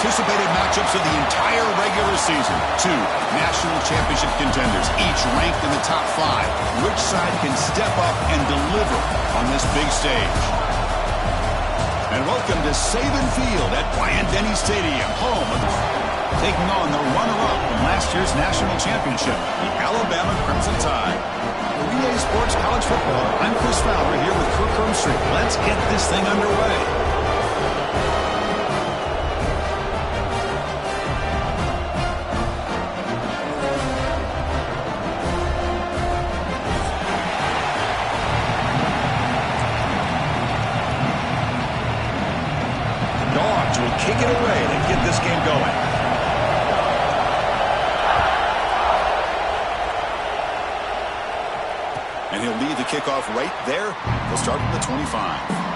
anticipated matchups of the entire regular season. Two national championship contenders, each ranked in the top 5. Which side can step up and deliver on this big stage? And welcome to Saban Field at Bryant-Denny Stadium, home of taking on the runner-up from last year's national championship, the Alabama Crimson Tide. For EA Sports College Football, I'm Chris Fowler here with Kirk Hermstreet. Let's get this thing underway. Will kick it away to get this game going. And he'll lead the kickoff right there. He'll start from the 25.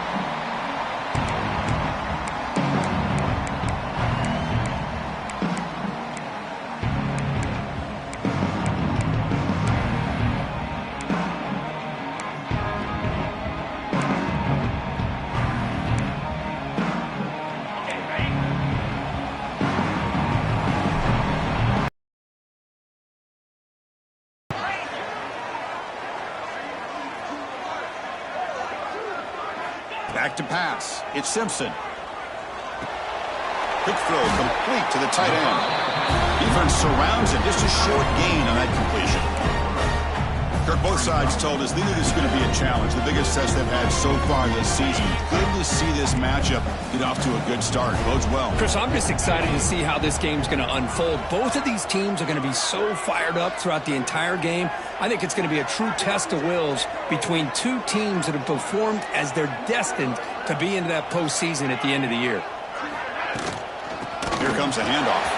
Back to pass. It's Simpson. Quick throw complete to the tight end. Defense surrounds it. Just a short gain on that completion. Kirk, both sides told us they knew this was going to be a challenge. The biggest test they've had so far this season. Good to see this matchup get off to a good start. Bodes well. Chris, I'm just excited to see how this game's going to unfold. Both of these teams are going to be so fired up throughout the entire game. I think it's going to be a true test of wills between two teams that have performed as they're destined to be into that postseason at the end of the year. Here comes a handoff.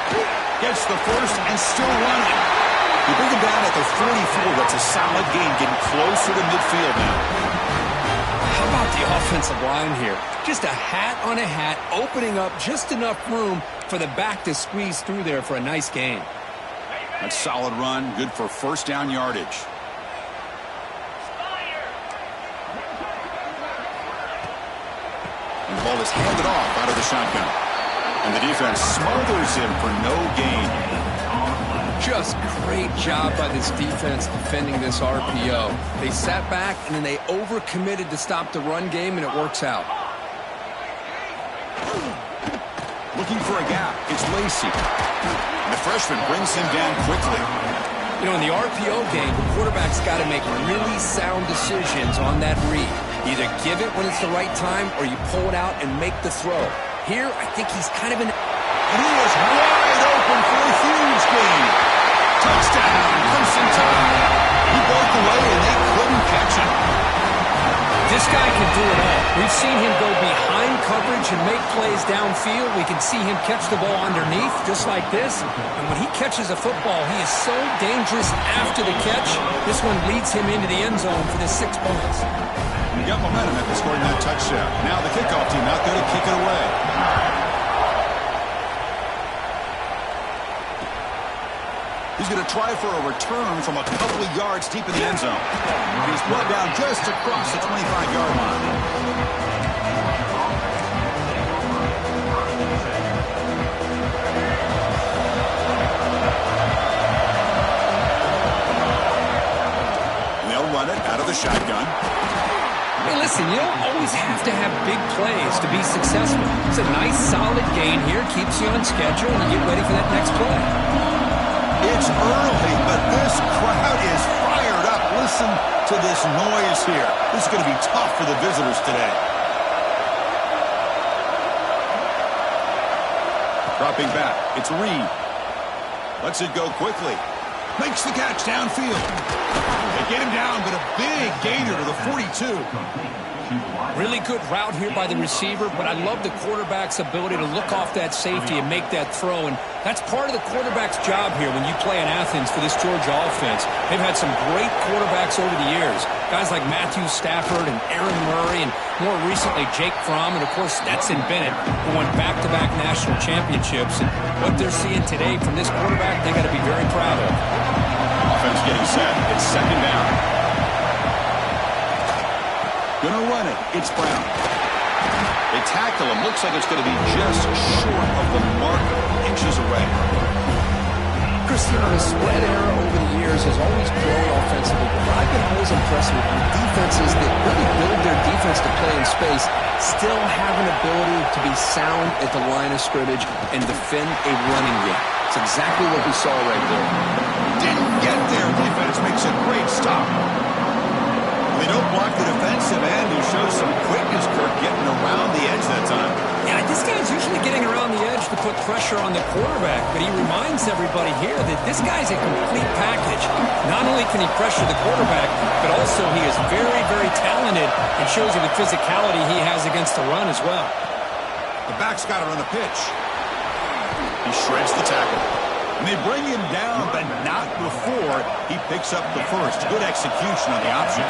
Gets the first and still running. You bring him down at the 44. That's a solid gain, getting closer to midfield now. How about the offensive line here? Just a hat on a hat, opening up just enough room for the back to squeeze through there for a nice gain. That's solid run, good for first down yardage. And the ball is handed off out of the shotgun. And the defense smothers him for no gain. Just great job by this defense defending this RPO. They sat back and then they overcommitted to stop the run game, and it works out. Looking for a gap. It's Lacey. And the freshman brings him down quickly. You know, in the RPO game, the quarterback's got to make really sound decisions on that read. Either give it when it's the right time or you pull it out and make the throw. Here, I think he's kind of in... And he is wide open for a huge gain. Touchdown, Crimson Tide. He broke away and they couldn't catch him. This guy can do it all. We've seen him go behind coverage and make plays downfield. We can see him catch the ball underneath, just like this. And when he catches a football, he is so dangerous after the catch. This one leads him into the end zone for the 6 points. He got momentum after scoring that touchdown. Now the kickoff team out there to kick it away. He's going to try for a return from a couple of yards deep in the end zone. He's brought down just across the 25-yard line. And they'll run it out of the shotgun. Hey, listen, you don't always have to have big plays to be successful. It's a nice, solid gain here. Keeps you on schedule, and you get ready for that next play. It's early, but this crowd is fired up. Listen to this noise here. This is going to be tough for the visitors today. Dropping back. It's Reed. Lets it go quickly. Makes the catch downfield. They get him down, but a big gainer to the 42. Really good route here by the receiver, but I love the quarterback's ability to look off that safety and make that throw. And that's part of the quarterback's job here when you play in Athens for this Georgia offense. They've had some great quarterbacks over the years. Guys like Matthew Stafford and Aaron Murray, and more recently Jake Fromm, and of course Stetson Bennett, who won back-to-back national championships. And what they're seeing today from this quarterback, they got to be very proud of. Offense getting set. It's second down. Gonna run it. It's Brown. They tackle him. Looks like it's going to be just short of the mark, inches away. Chris, you know, the spread era over the years has always grown offensively, but I've been always impressed with defenses that really build their defense to play in space, still have an ability to be sound at the line of scrimmage and defend a running game. It's exactly what we saw right there. Didn't get there. Defense makes a great stop. They don't block the defensive end, who shows some quickness, Kirk, getting around the edge that time. Yeah, this guy's usually getting around the edge to put pressure on the quarterback, but he reminds everybody here that this guy's a complete package. Not only can he pressure the quarterback, but also he is very, very talented and shows you the physicality he has against the run as well. The back's got it on the pitch. He shreds the tackle. And they bring him down, but not before he picks up the first. Good execution on the option.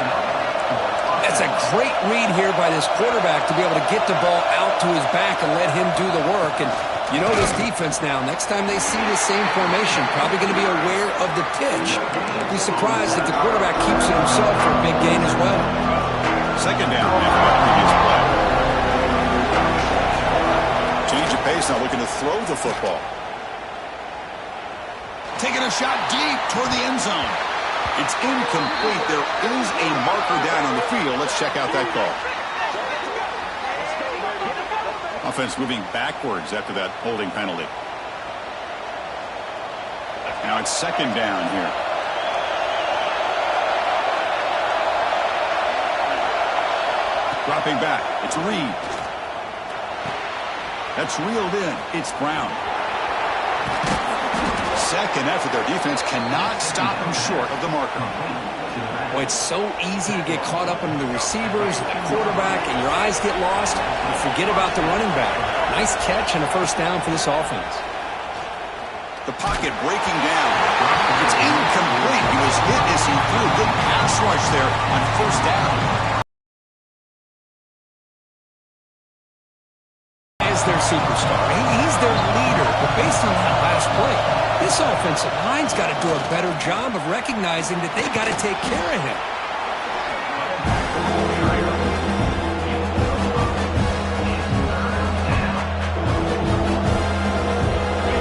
That's a great read here by this quarterback to be able to get the ball out to his back and let him do the work. And you know this defense now, next time they see the same formation, probably going to be aware of the pitch. Be surprised if the quarterback keeps it himself for a big gain as well. Second down after that previous play. Change of pace now, looking to throw the football. Taking a shot deep toward the end zone. It's incomplete. There is a marker down on the field. Let's check out that call. Offense moving backwards after that holding penalty. Now it's second down here. Dropping back. It's Reed. That's reeled in. It's Brown. Second effort. Their defense cannot stop him short of the marker. Boy, it's so easy to get caught up in the receivers, the quarterback, and your eyes get lost. You forget about the running back. Nice catch and a first down for this offense. The pocket breaking down. It's incomplete. He was hit as he threw. Good pass rush there on first down. As their superstar. He's their leader, but based on that last play, this offensive line's got to do a better job of recognizing that they got to take care of him.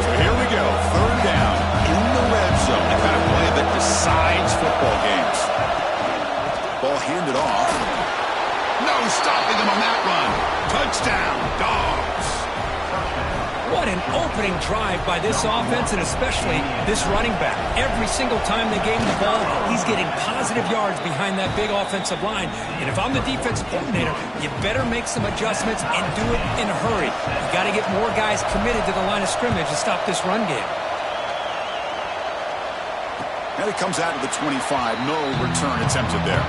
So here we go. Third down in the red zone. The kind of play that decides football games. Ball handed off. No stopping him on that run. Touchdown, Dogs. What an opening drive by this offense, and especially this running back. Every single time they gave him the ball, he's getting positive yards behind that big offensive line. And if I'm the defensive coordinator, you better make some adjustments and do it in a hurry. You got to get more guys committed to the line of scrimmage to stop this run game. And it comes out of the 25. No return attempted there.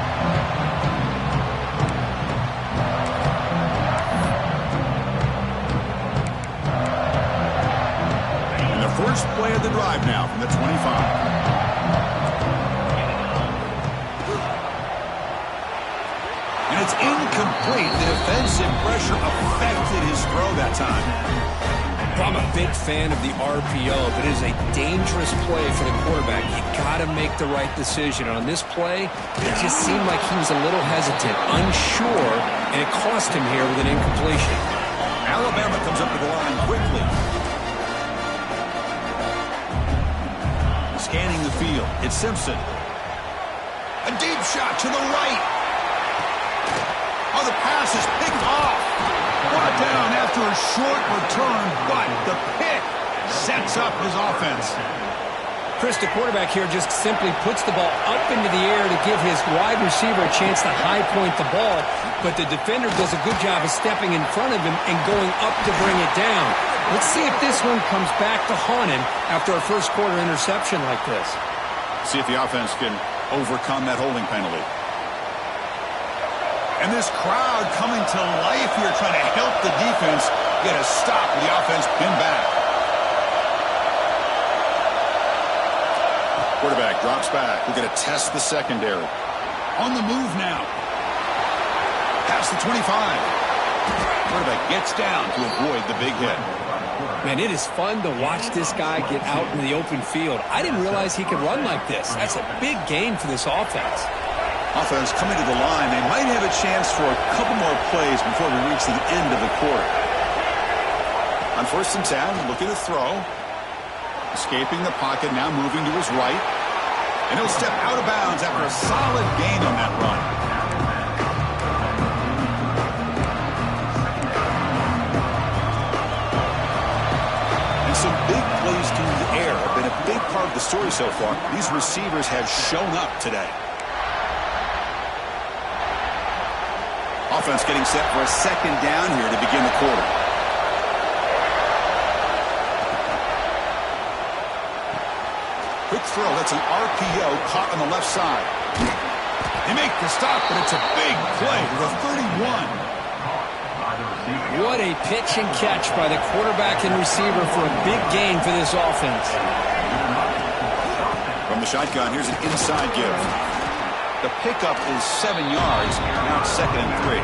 First play of the drive now from the 25. And it's incomplete. The defensive pressure affected his throw that time. I'm a big fan of the RPO, but it is a dangerous play for the quarterback. You got to make the right decision. On this play, it just seemed like he was a little hesitant, unsure, and it cost him here with an incompletion. Alabama comes up to the line quickly. Scanning the field. It's Simpson. A deep shot to the right. Oh, the pass is picked off. Brought down after a short return, but the pick sets up his offense. Chris, the quarterback here just simply puts the ball up into the air to give his wide receiver a chance to high point the ball, but the defender does a good job of stepping in front of him and going up to bring it down. Let's see if this one comes back to haunt him after a first quarter interception like this. See if the offense can overcome that holding penalty. And this crowd coming to life here, trying to help the defense get a stop with the offense pinned back. Quarterback drops back. We're going to test the secondary. On the move now. Past the 25. Quarterback gets down to avoid the big hit. Man, it is fun to watch this guy get out in the open field. I didn't realize he could run like this. That's a big gain for this offense. Offense coming to the line. They might have a chance for a couple more plays before we reach the end of the quarter. On 1st and 10, looking to throw. Escaping the pocket, now moving to his right. And he'll step out of bounds after a solid gain on that run. And some big plays through the air have been a big part of the story so far. These receivers have shown up today. Offense getting set for a 2nd down here to begin the quarter. Quick throw. That's an RPO caught on the left side. They make the stop, but it's a big play to the 31. What a pitch and catch by the quarterback and receiver for a big gain for this offense. From the shotgun, here's an inside give. The pickup is 7 yards. Now it's 2nd and 3.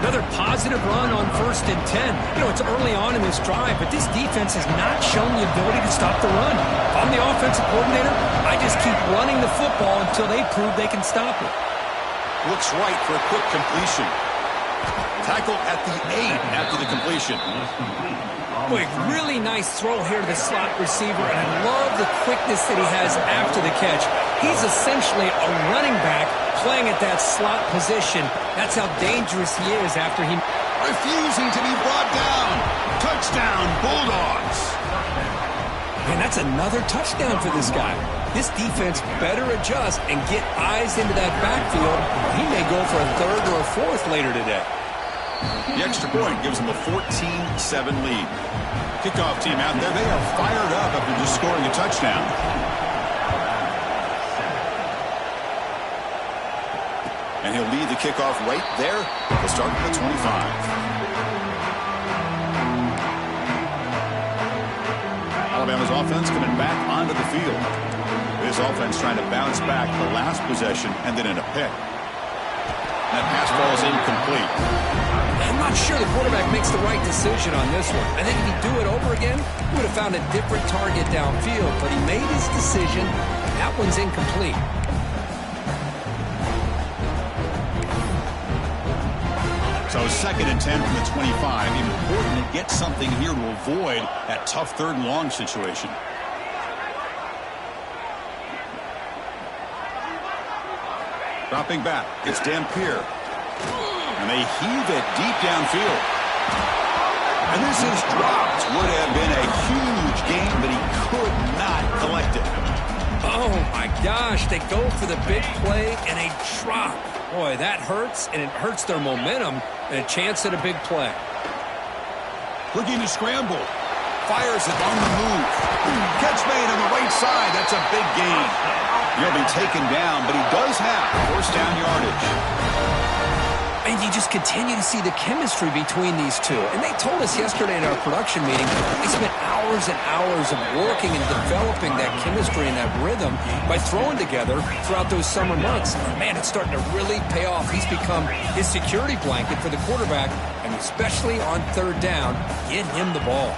Another positive run on 1st and 10. You know, it's early on in this drive, but this defense has not shown the ability to stop the run. If I'm the offensive coordinator, I just keep running the football until they prove they can stop it. Looks right for a quick completion. Tackle at the 8 after the completion. Boy, really nice throw here to the slot receiver, and I love the quickness that he has after the catch. He's essentially a running back playing at that slot position. That's how dangerous he is after he... Refusing to be brought down. Touchdown, Bulldogs. Man, that's another touchdown for this guy. This defense better adjust and get eyes into that backfield. He may go for a 3rd or a 4th later today. The extra point gives them a 14-7 lead. Kickoff team out there, they are fired up after just scoring a touchdown. And he'll lead the kickoff right there. He'll start at the 25. Alabama's offense coming back onto the field. This offense trying to bounce back the last possession and then in a pick. That pass ball is incomplete. I'm not sure the quarterback makes the right decision on this one. I think if he'd do it over again, he would have found a different target downfield, but he made his decision. That one's incomplete. So 2nd and 10 from the 25. Important to get something here to avoid that tough 3rd and long situation. Dropping back, it's Dampier. And they heave it deep downfield. And this is dropped. Would have been a huge gain, but he could not collect it. Oh, my gosh. They go for the big play and a drop. Boy, that hurts, and it hurts their momentum and a chance at a big play. Looking to scramble. Fires it on the move. Catch made on the right side. That's a big gain. He'll be taken down, but he does have 1st down yardage. And you just continue to see the chemistry between these two. And they told us yesterday in our production meeting, they spent hours and hours of working and developing that chemistry and that rhythm by throwing together throughout those summer months. Man, it's starting to really pay off. He's become his security blanket for the quarterback, and especially on 3rd down, get him the ball.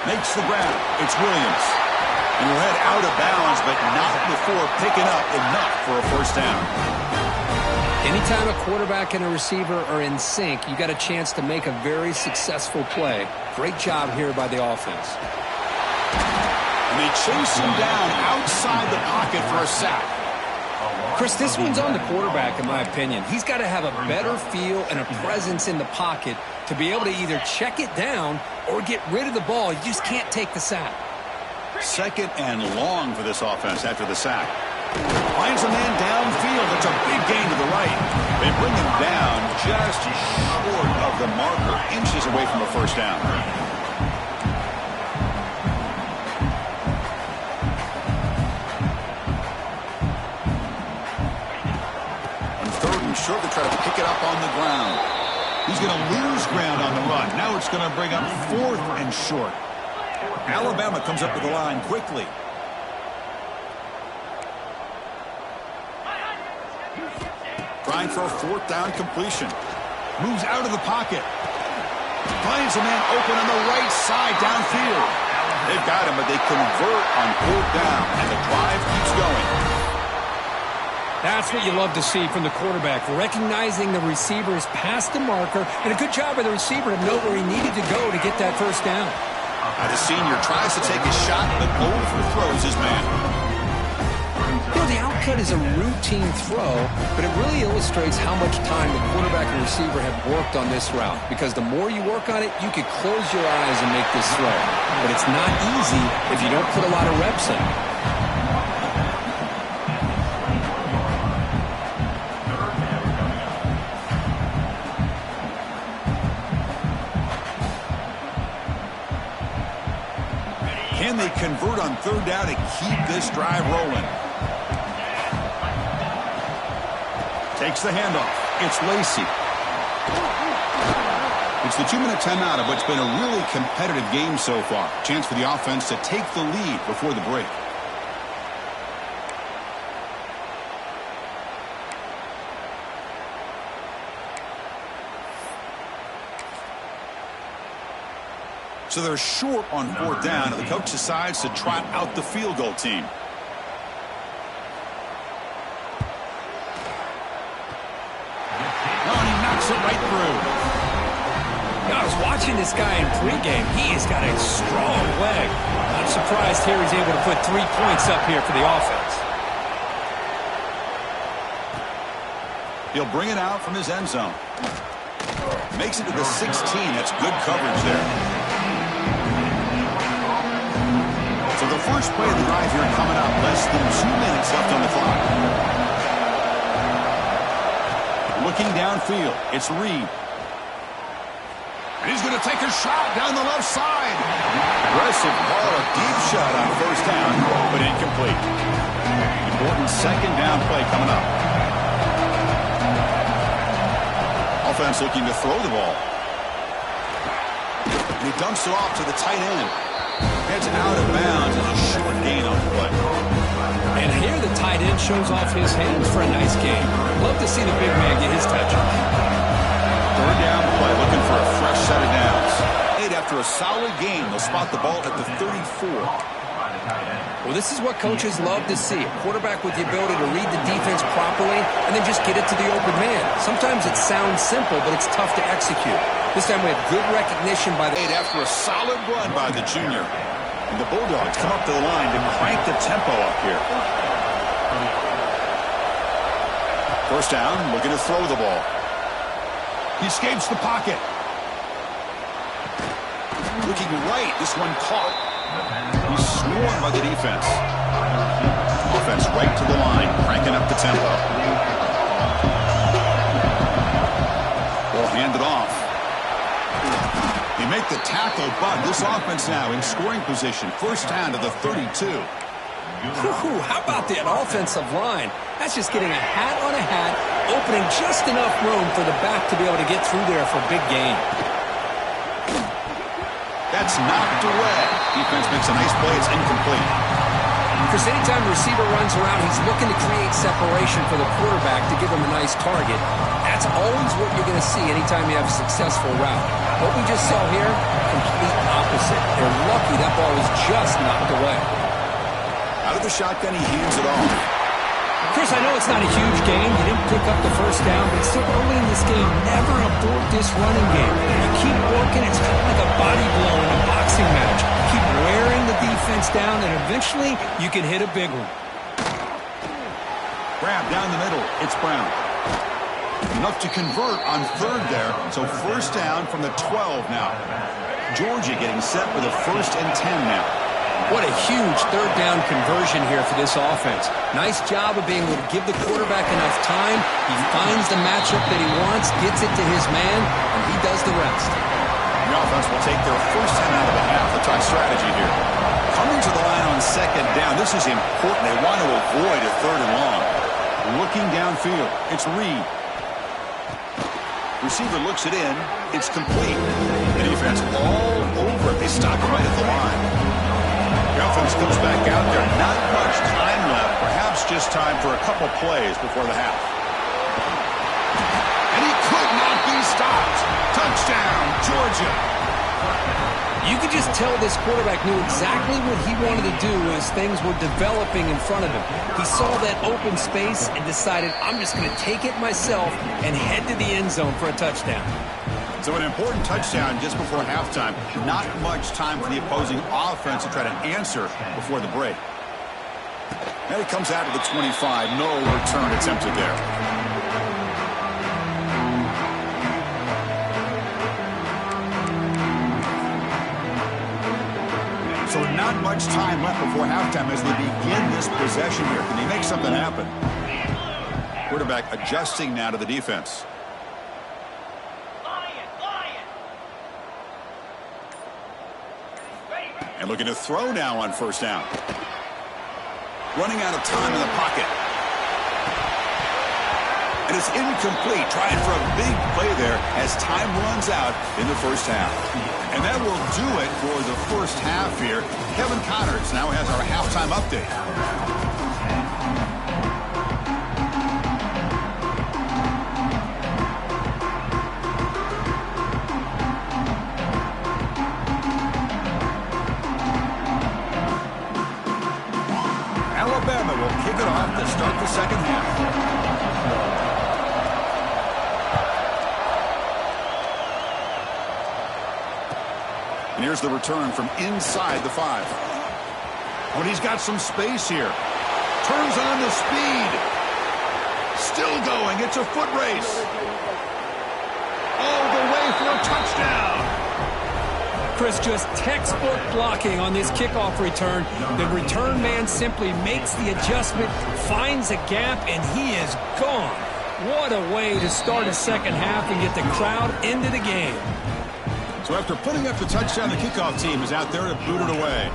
Makes the grab. It's Williams. And he'll head out of bounds, but not before picking up enough for a 1st down. Anytime a quarterback and a receiver are in sync, you got a chance to make a very successful play. Great job here by the offense. And they chase him down outside the pocket for a sack. Chris, this one's on the quarterback, in my opinion. He's got to have a better feel and a presence in the pocket to be able to either check it down or get rid of the ball. You just can't take the sack. 2nd and long for this offense after the sack. Finds a man downfield. It's a big gain to the right. They bring him down just short of the marker, inches away from a 1st down. On 3rd and short, they try to pick it up on the ground. He's going to lose ground on the run. Now it's going to bring up 4th and short. Alabama comes up to the line quickly. Trying for a 4th down completion. Moves out of the pocket. Finds a man open on the right side downfield. They've got him, but they convert on 4th down, and the drive keeps going. That's what you love to see from the quarterback, recognizing the receiver is past the marker, and a good job by the receiver to know where he needed to go to get that first down. The senior tries to take a shot, but overthrows his man. You know, the outcut is a routine throw, but it really illustrates how much time the quarterback and receiver have worked on this route. Because the more you work on it, you could close your eyes and make this throw. But it's not easy if you don't put a lot of reps in. Can they convert on 3rd down to keep this drive rolling? Takes the handoff. It's Lacey. It's the 2-minute timeout of what's been a really competitive game so far. Chance for the offense to take the lead before the break. So they're short on 4th down, and the coach decides to trot out the field goal team. Oh, and he knocks it right through. I was watching this guy in pregame. He has got a strong leg. Not surprised here he's able to put 3 points up here for the offense. He'll bring it out from his end zone. Makes it to the 16. That's good coverage there. So the first play of the drive here coming up. Less than 2 minutes left on the clock. Looking downfield, it's Reed. And he's going to take a shot down the left side. Aggressive ball, a deep shot on 1st down, but incomplete. Important 2nd down play coming up. Offense looking to throw the ball. And he dumps it off to the tight end. Heads out of bounds as a short gain on the play. And here the tight end shows off his hands for a nice game. Love to see the big man get his touches. 3rd down play, looking for a fresh set of downs. After a solid game, they'll spot the ball at the 34. Well, this is what coaches love to see. A quarterback with the ability to read the defense properly and then just get it to the open man. Sometimes it sounds simple, but it's tough to execute. This time we have good recognition by the... After a solid run by the junior. And the Bulldogs come up to the line to crank the tempo up here. 1st down, looking to throw the ball. He escapes the pocket. Looking right, this one caught. He's swarmed by the defense. Offense right to the line, cranking up the tempo. Ball handed off. They make the tackle, but this offense now in scoring position. 1st down to the 32. How about that offensive line? That's just getting a hat on a hat, opening just enough room for the back to be able to get through there for a big gain. That's knocked away. Defense makes a nice play. It's incomplete. Because anytime the receiver runs around, he's looking to create separation for the quarterback to give him a nice target. That's always what you're going to see anytime you have a successful route. What we just saw here, complete opposite. They're lucky that ball was just knocked away. Out of the shotgun, he hands it off. Chris, I know it's not a huge game. You didn't pick up the 1st down, but it's still early in this game. Never abort this running game. You keep working, it's kind of like a body blow in a boxing match. Keep wearing the defense down, and eventually you can hit a big one. Grab down the middle. It's Brown. Enough to convert on 3rd there. So 1st down from the 12 now. Georgia getting set with a 1st and 10 now. What a huge 3rd down conversion here for this offense. Nice job of being able to give the quarterback enough time. He finds the matchup that he wants, gets it to his man, and he does the rest. The offense will take their 1st and out of the half. A try strategy here. Coming to the line on 2nd down. This is important. They want to avoid a 3rd and long. Looking downfield. It's Reed. Receiver looks it in. It's complete. The defense all over it. They stop right at the line. The offense comes back out there. Not much time left. Perhaps just time for a couple plays before the half. And he could not be stopped. Touchdown, Georgia. You could just tell this quarterback knew exactly what he wanted to do as things were developing in front of him. He saw that open space and decided, I'm just going to take it myself and head to the end zone for a touchdown. So an important touchdown just before halftime. Not much time for the opposing offense to try to answer before the break. And it comes out to the 25. No return attempted there. So not much time left before halftime as they begin this possession here. Can they make something happen? Quarterback adjusting now to the defense. And looking to throw now on first down. Running out of time in the pocket. And it's incomplete. Trying for a big play there as time runs out in the first half. And that will do it for the first half here. Kevin Connors now has our halftime update. Alabama will kick it off to start the second half. And here's the return from inside the 5. Oh, and he's got some space here. Turns on the speed. Still going. It's a foot race. All the way for a touchdown. Chris, just textbook blocking on this kickoff return. The return man simply makes the adjustment, finds a gap, and he is gone. What a way to start a second half and get the crowd into the game. So after putting up the touchdown, the kickoff team is out there to boot it away.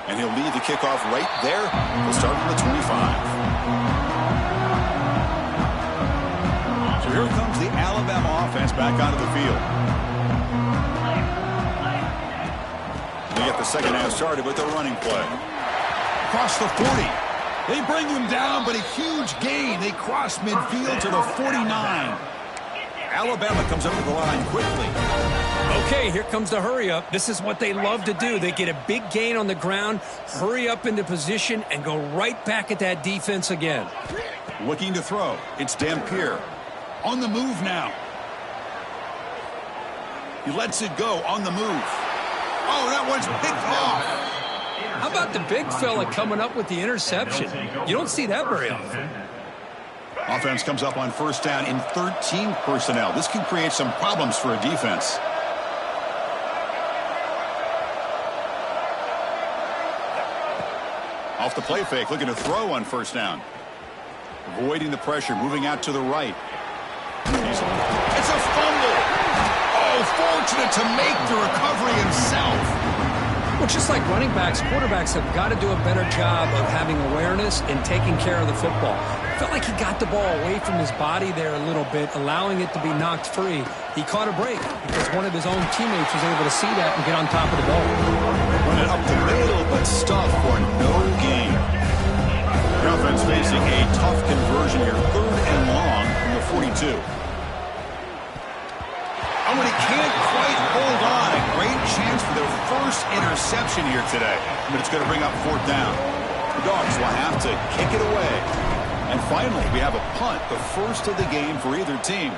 And he'll lead the kickoff right there. He'll start from the 25. So here comes the Alabama offense back onto the field. They get the second half started with a running play. Across the 40. They bring him down, but a huge gain. They cross midfield to the 49. Alabama comes up to the line quickly. Okay, here comes the hurry up. This is what they love to do. They get a big gain on the ground, hurry up into position, and go right back at that defense again. Looking to throw. It's Dampier. On the move now. He lets it go on the move. Oh, that one's picked off. How about the big fella coming up with the interception? You don't see that very often. Offense comes up on first down in 13 personnel. This can create some problems for a defense. Off the play fake, looking to throw on first down. Avoiding the pressure, moving out to the right. It's a fumble. Oh, fortunate to make the recovery himself. Well, just like running backs, quarterbacks have got to do a better job of having awareness and taking care of the football. Felt like he got the ball away from his body there a little bit, allowing it to be knocked free. He caught a break because one of his own teammates was able to see that and get on top of the ball. Running up the middle, but stuffed for no gain. The offense facing a tough conversion here. 3rd and long from the 42. Oh, and he can't quite hold on. A great chance for their first interception here today. But it's going to bring up 4th down. The Dogs will have to kick it away. And finally, we have a punt, the first of the game for either team.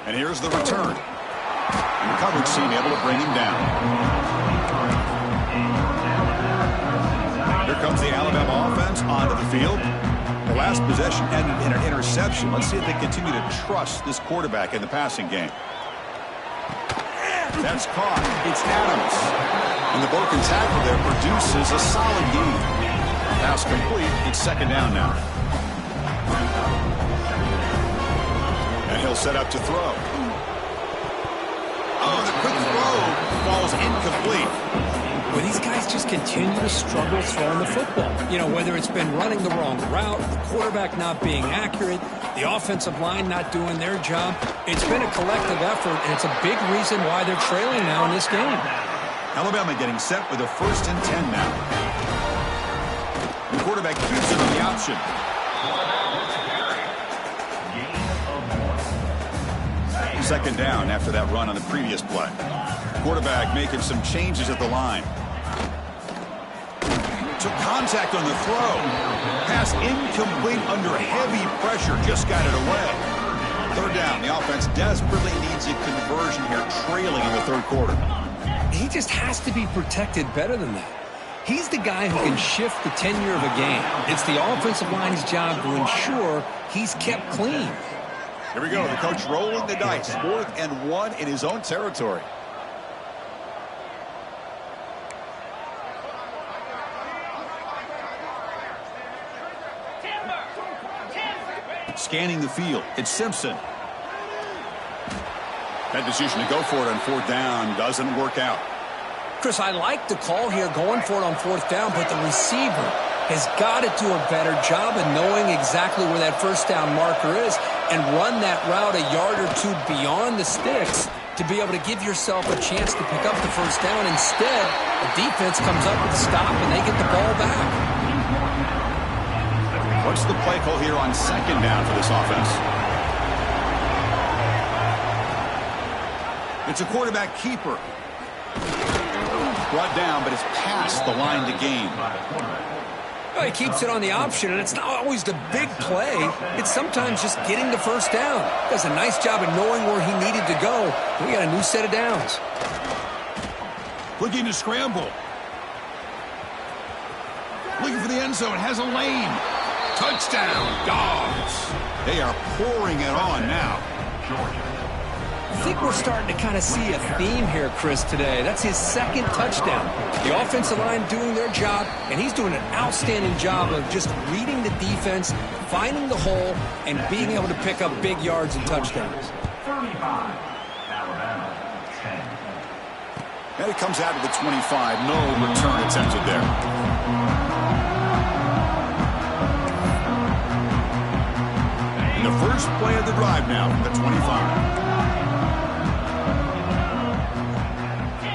And here's the return. And the coverage team able to bring him down. Here comes the Alabama offense onto the field. The last possession ended in an interception. Let's see if they continue to trust this quarterback in the passing game. That's caught. It's Adams. And the broken tackle there produces a solid gain. Pass complete. It's 2nd down now. And he'll set up to throw. Oh, the quick throw falls incomplete. Well, these guys just continue to struggle throwing the football. You know, whether it's been running the wrong route, the quarterback not being accurate, the offensive line not doing their job. It's been a collective effort, and it's a big reason why they're trailing now in this game. Alabama getting set with a 1st and 10 now. The quarterback keeps it on the option. Second down after that run on the previous play. Quarterback making some changes at the line. Took contact on the throw. Pass incomplete under heavy pressure. Just got it away. Third down. The offense desperately needs a conversion here, trailing in the third quarter. He just has to be protected better than that. He's the guy who can shift the tenure of a game. It's the offensive line's job to ensure he's kept clean. Here we go. The coach rolling the dice. 4th and 1 in his own territory. Scanning the field. It's Simpson. That decision to go for it on 4th down doesn't work out. Chris, I like the call here going for it on 4th down, but the receiver has got to do a better job of knowing exactly where that first down marker is and run that route a yard or two beyond the sticks to be able to give yourself a chance to pick up the first down. Instead, the defense comes up with a stop and they get the ball back. What's the play call here on 2nd down for this offense? It's a quarterback keeper. Brought down, but it's past the line to gain. Well, he keeps it on the option, and it's not always the big play. It's sometimes just getting the first down. Does a nice job of knowing where he needed to go. We got a new set of downs. Looking to scramble. Looking for the end zone. Has a lane. Touchdown, Dogs. They are pouring it on now. I think we're starting to kind of see a theme here, Chris, today. That's his 2nd touchdown. The offensive line doing their job, and he's doing an outstanding job of just reading the defense, finding the hole, and being able to pick up big yards and touchdowns. 35, Alabama, 10. And it comes out of the 25. No return attempted there. And the first play of the drive now from the 25.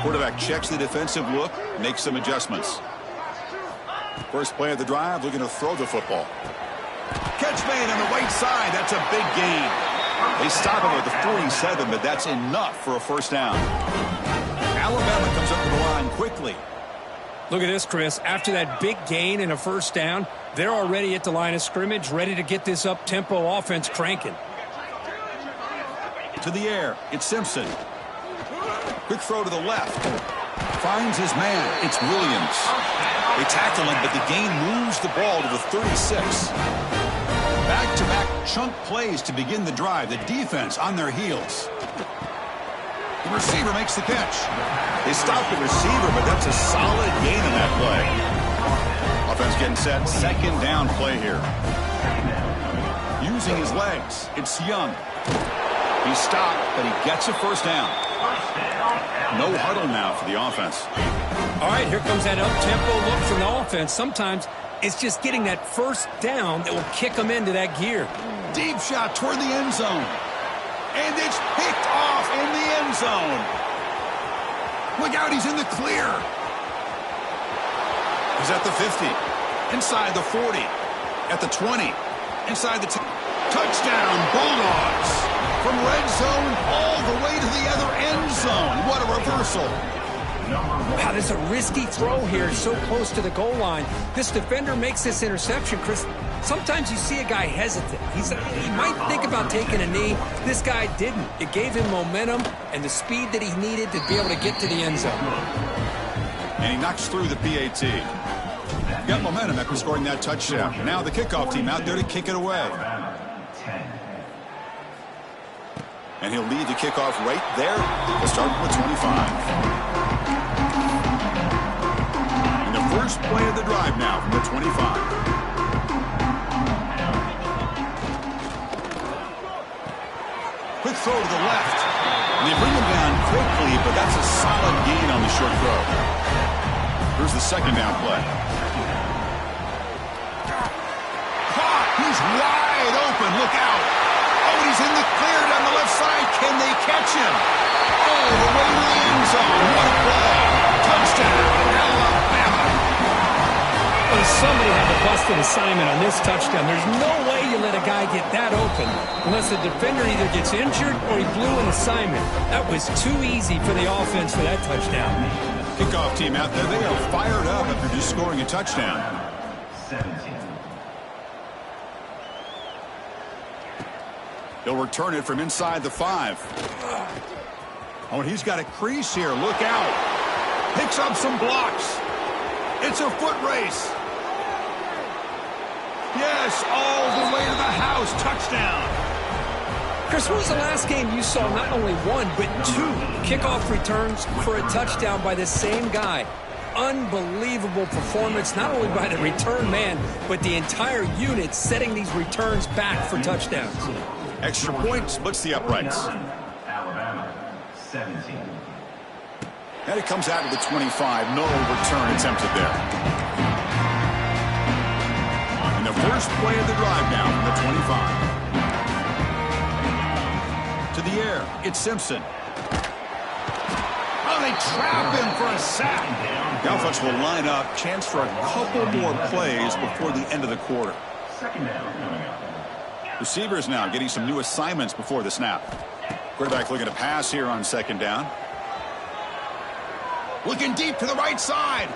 Quarterback checks the defensive look, makes some adjustments. First play of the drive, looking to throw the football. Catch made on the right side. That's a big gain. They stop him at the 47, but that's enough for a first down. Alabama comes up to the line quickly. Look at this, Chris. After that big gain and a first down, they're already at the line of scrimmage, ready to get this up-tempo offense cranking. To the air, it's Simpson. Quick throw to the left. Finds his man. It's Williams. They tackle him, but the gain moves the ball to the 36. Back-to-back chunk plays to begin the drive. The defense on their heels. The receiver makes the catch. They stop the receiver, but that's a solid gain in that play. Offense getting set. 2nd down play here. Using his legs. It's Young. He stopped, but he gets a first down. No huddle now for the offense. All right, here comes that up-tempo look from the offense. Sometimes it's just getting that first down that will kick them into that gear. Deep shot toward the end zone. And it's picked off in the end zone. Look out, he's in the clear. He's at the 50. Inside the 40. At the 20. Inside the 10. Touchdown, Bulldogs. From red zone all the way to the other end zone. What a reversal. Wow, there's a risky throw here so close to the goal line. This defender makes this interception, Chris. Sometimes you see a guy hesitant. He might think about taking a knee. This guy didn't. It gave him momentum and the speed that he needed to be able to get to the end zone. And he knocks through the PAT. Got momentum after scoring that touchdown. Now the kickoff team out there to kick it away. And he'll lead the kickoff right there. We'll start with 25. And the first play of the drive now from the 25. Quick throw to the left. And they bring him down quickly, but that's a solid gain on the short throw. Here's the 2nd down play. Caught! He's wide open. Look out. Oh, he's in the clear down the left side. Can they catch him? Oh, the way to the end zone. What a play. Touchdown, Alabama. Well, somebody had a busted assignment on this touchdown. There's no way you let a a guy get that open unless the defender either gets injured or he blew an assignment. That was too easy for the offense for that touchdown. Kickoff team out there, they are fired up after just scoring a touchdown. 17. He'll return it from inside the 5. Oh, and he's got a crease here. Look out. Picks up some blocks. It's a foot race. Yes, all the way to the house. Touchdown. Chris, when was the last game you saw not only one, but 2 kickoff returns for a touchdown by the same guy? Unbelievable performance, not only by the return man, but the entire unit setting these returns back for touchdowns. Extra point splits the uprights. Alabama, 17. And it comes out to the 25. No return attempted there. And the first play of the drive now from the 25. To the air, it's Simpson. Oh, they trap him for a sack. The offense will line up. Chance for a couple more plays before the end of the quarter. Second down coming up. Receivers now getting some new assignments before the snap. Quarterback looking to pass here on second down. Looking deep to the right side.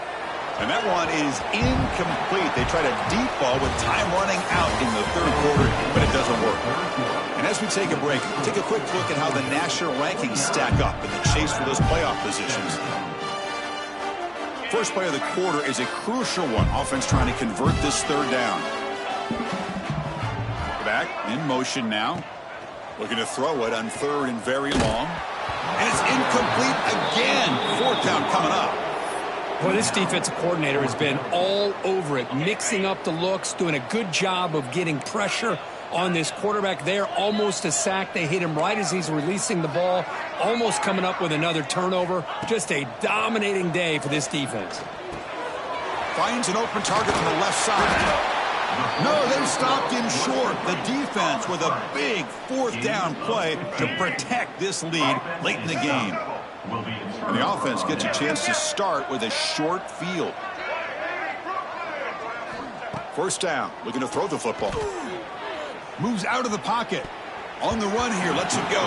And that one is incomplete. They tried a deep ball with time running out in the third quarter, but it doesn't work. And as we take a break, take a quick look at how the national rankings stack up in the chase for those playoff positions. First play of the quarter is a crucial one. Offense trying to convert this third down. Back in motion now. Looking to throw it on third and very long. And it's incomplete again. Fourth down coming up. Boy, this defensive coordinator has been all over it, mixing up the looks, doing a good job of getting pressure on this quarterback there. Almost a sack. They hit him right as he's releasing the ball. Almost coming up with another turnover. Just a dominating day for this defense. Finds an open target on the left side. No, they stopped him short. The defense with a big fourth down play to protect this lead late in the game. And the offense gets a chance to start with a short field. First down, looking to throw the football. Moves out of the pocket. On the run here, lets it go.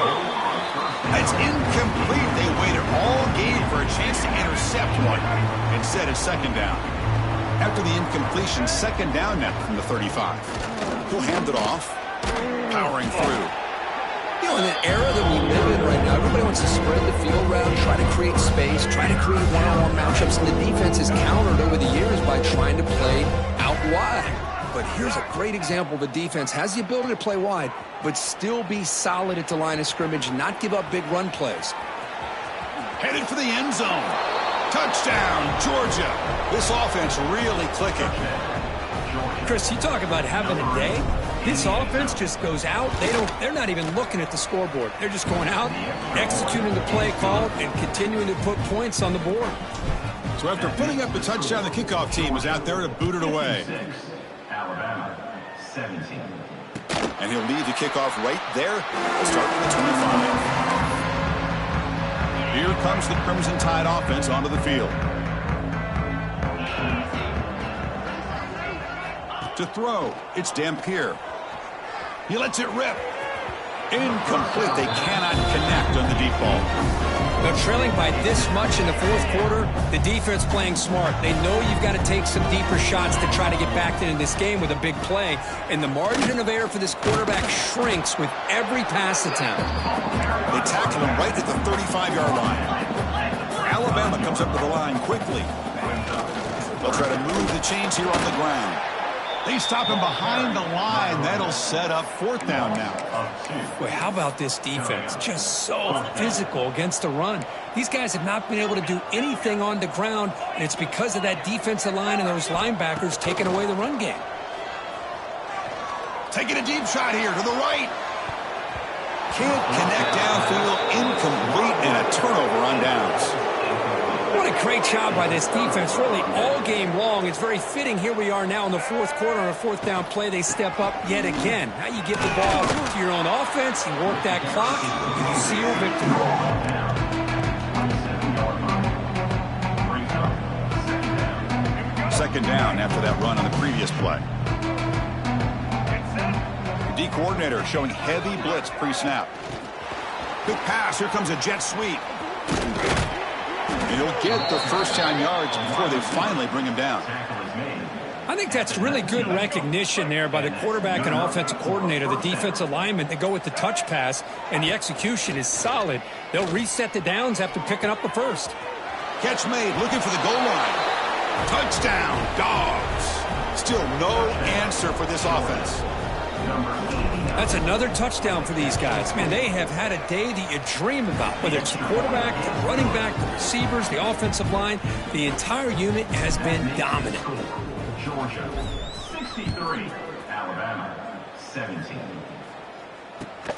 It's incomplete. They waited all game for a chance to intercept one. Instead, it's second down. After the incompletion, second down now from the 35. He'll hand it off. Powering through. You know, in an era that we live in right now, everybody wants to spread the field around, try to create space, try to create one-on-one matchups, and the defense is countered over the years by trying to play out wide. But here's a great example. The defense has the ability to play wide, but still be solid at the line of scrimmage, not give up big run plays. Headed for the end zone. Touchdown, Georgia. This offense really clicking. Chris, you talk about having a day. This offense just goes out. They're not even looking at the scoreboard. They're just going out, executing the play call, and continuing to put points on the board. So after putting up the touchdown, the kickoff team is out there to boot it away. Alabama, 17. And he'll lead the kickoff right there. We'll start with the 25. Here comes the Crimson Tide offense onto the field. To throw, it's Dampier. He lets it rip. Incomplete. They cannot connect on the deep ball. They're trailing by this much in the fourth quarter. The defense playing smart. They know you've got to take some deeper shots to try to get back into this game with a big play. And the margin of error for this quarterback shrinks with every pass attempt. They tackle him right at the 35-yard line. Alabama comes up to the line quickly. They'll try to move the chains here on the ground. They stop him behind the line. That'll set up fourth down now. Boy, how about this defense? Just so physical against the run. These guys have not been able to do anything on the ground, and it's because of that defensive line and those linebackers taking away the run game. Taking a deep shot here to the right. Can't connect downfield. Incomplete and a turnover on downs. What a great job by this defense, really all game long. It's very fitting. Here we are now in the fourth quarter on a fourth down play. They step up yet again. Now you give the ball to your own offense, you work that clock, and you see your victory. Second down after that run on the previous play. D coordinator showing heavy blitz pre-snap. Quick pass. Here comes a jet sweep. And he'll get the first down yards before they finally bring him down. I think that's really good recognition there by the quarterback and offensive coordinator, the defensive lineman. They go with the touch pass, and the execution is solid. They'll reset the downs after picking up the first. Catch made, looking for the goal line. Touchdown, Dogs. Still no answer for this offense. That's another touchdown for these guys. Man, they have had a day that you dream about, whether it's the quarterback, the running back, the receivers, the offensive line. The entire unit has been dominant. Georgia, 63. Alabama, 17.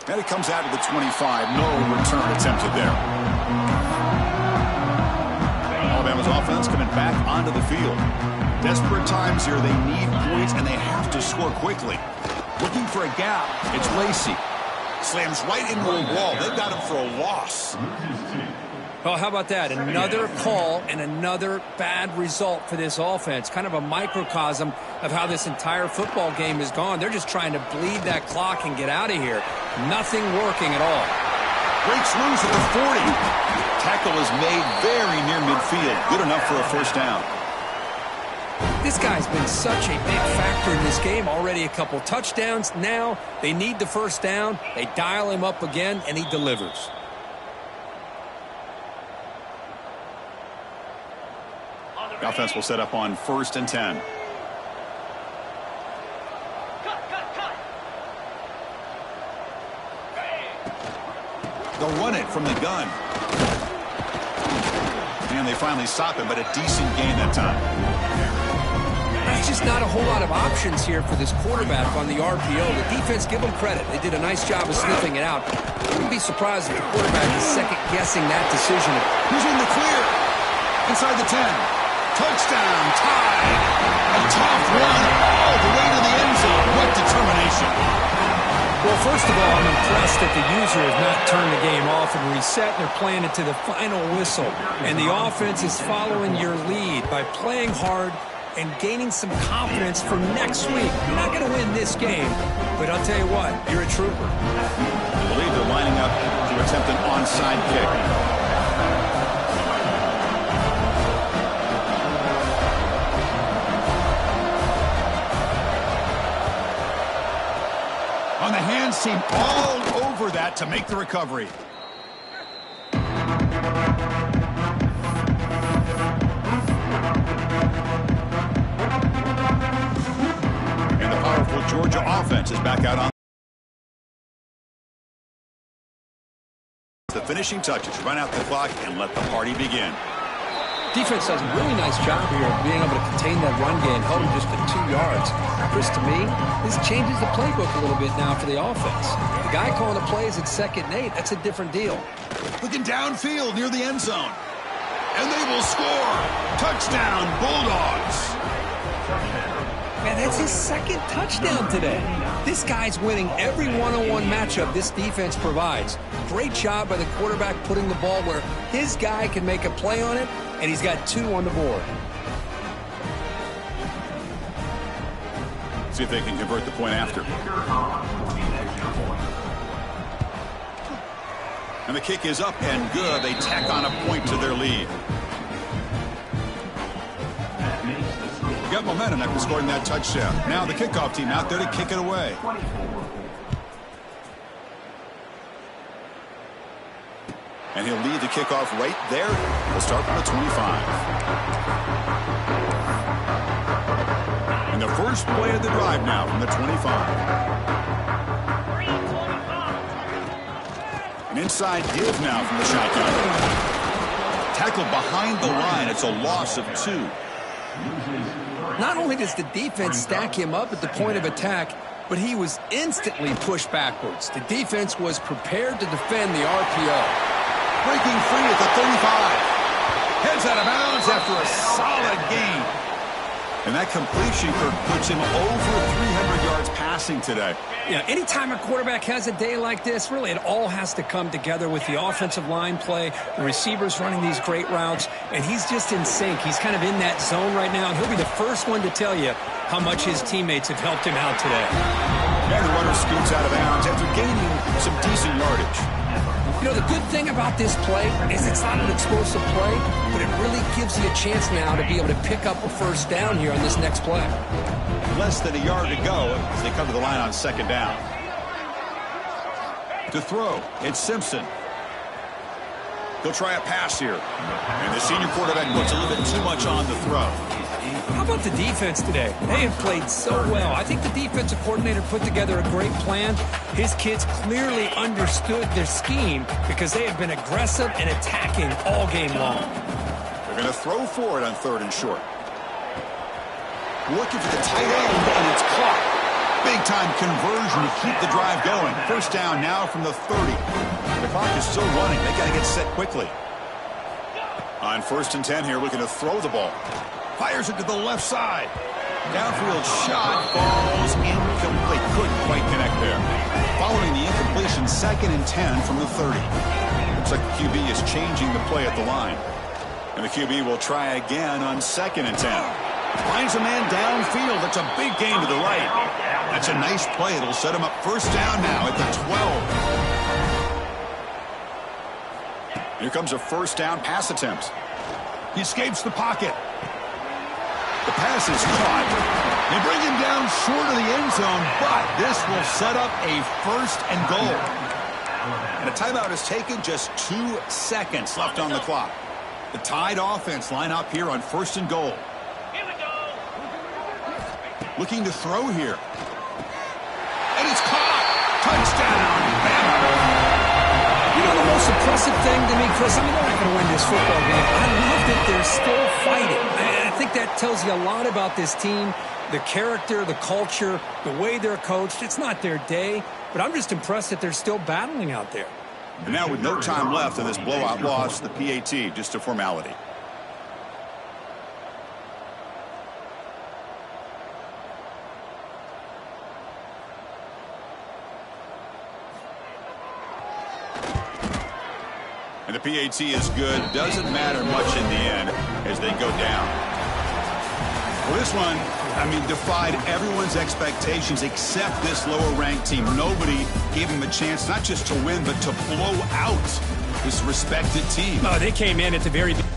And it comes out of the 25. No return attempted there. Alabama's offense coming back onto the field. Desperate times here. They need points, and they have to score quickly. Looking for a gap. It's Lacey. Slams right into a wall. They've got him for a loss. Well, how about that? Another call and another bad result for this offense. Kind of a microcosm of how this entire football game has gone. They're just trying to bleed that clock and get out of here. Nothing working at all. Breaks loose at the 40. Tackle is made very near midfield. Good enough for a first down. This guy's been such a big factor in this game. Already a couple touchdowns. Now they need the first down. They dial him up again, and he delivers. The offense will set up on 1st and 10. They'll run it from the gun. And they finally stop him, but a decent gain that time. There's just not a whole lot of options here for this quarterback on the RPO. The defense, give them credit. They did a nice job of sniffing it out. I wouldn't be surprised if the quarterback is second-guessing that decision. Who's in the clear? Inside the 10. Touchdown, tied. A tough run all the way to the end zone. What determination. Well, first of all, I'm impressed that the user has not turned the game off and reset. They're playing it to the final whistle. And the offense is following your lead by playing hard and gaining some confidence for next week. You're not going to win this game, but I'll tell you what, you're a trooper. I believe they're lining up to attempt an onside kick. On the hands team all over that to make the recovery. And the powerful Georgia offense is back out on the finishing touches. Run out the clock and let the party begin. Defense does a really nice job here of being able to contain that run game, held him just to 2 yards. Chris, to me, this changes the playbook a little bit now for the offense. The guy calling the plays at 2nd and 8, that's a different deal. Looking downfield near the end zone. And they will score. Touchdown, Bulldogs. Man, that's his 2nd touchdown today. This guy's winning every one-on-one matchup this defense provides. Great job by the quarterback putting the ball where his guy can make a play on it, and he's got 2 on the board. See if they can convert the point after. And the kick is up and good. They tack on a point to their lead. Got momentum after scoring that touchdown. Now the kickoff team out there to kick it away. And he'll lead the kickoff right there. We'll start from the 25. And the first play of the drive now from the 25. An inside give now from the shotgun. Tackled behind the line. It's a loss of 2. Not only does the defense stack him up at the point of attack, but he was instantly pushed backwards. The defense was prepared to defend the RPO. Breaking free at the 35. Heads out of bounds after a solid gain. And that completion, Kirk, puts him over 300 yards passing today. Yeah, anytime a quarterback has a day like this, really it all has to come together with the offensive line play, the receivers running these great routes, and he's just in sync. He's kind of in that zone right now, and he'll be the first one to tell you how much his teammates have helped him out today. And the runner scoots out of bounds after gaining some decent yardage. You know, the good thing about this play is it's not an explosive play, but it really gives you a chance now to be able to pick up a first down here on this next play. Less than a yard to go as they come to the line on second down. To throw, it's Simpson. He'll try a pass here. And the senior quarterback puts a little bit too much on the throw. How about the defense today? They have played so well. I think the defensive coordinator put together a great plan. His kids clearly understood their scheme because they have been aggressive and attacking all game long. They're going to throw for it on 3rd and short. Looking for the tight end, and it's caught. Big-time conversion to keep the drive going. First down now from the 30. The clock is still running. They got to get set quickly. On 1st and 10 here, looking to throw the ball. Fires it to the left side. Downfield shot falls incomplete. Couldn't quite connect there. Following the incompletion, 2nd and 10 from the 30. Looks like the QB is changing the play at the line. And the QB will try again on 2nd and 10. Finds a man downfield. That's a big gain to the right. That's a nice play. It'll set him up first down now at the 12. Here comes a first down pass attempt. He escapes the pocket. The pass is caught. They bring him down short of the end zone, but this will set up a 1st and goal. And a timeout is taken, just 2 seconds left on the clock. The Tide offense line up here on 1st and goal. Looking to throw here. And it's caught. Touchdown, Bama. You know the most impressive thing to me, Chris, I mean, they're not going to win this football game. I love that they're still fighting. And I think that tells you a lot about this team, the character, the culture, the way they're coached. It's not their day, but I'm just impressed that they're still battling out there. And now with no time left in this blowout loss, the PAT, just a formality. And the PAT is good. Doesn't matter much in the end as they go down. Well, this one, I mean, defied everyone's expectations except this lower-ranked team. Nobody gave them a chance not just to win, but to blow out this respected team. Oh, they came in at the very beginning.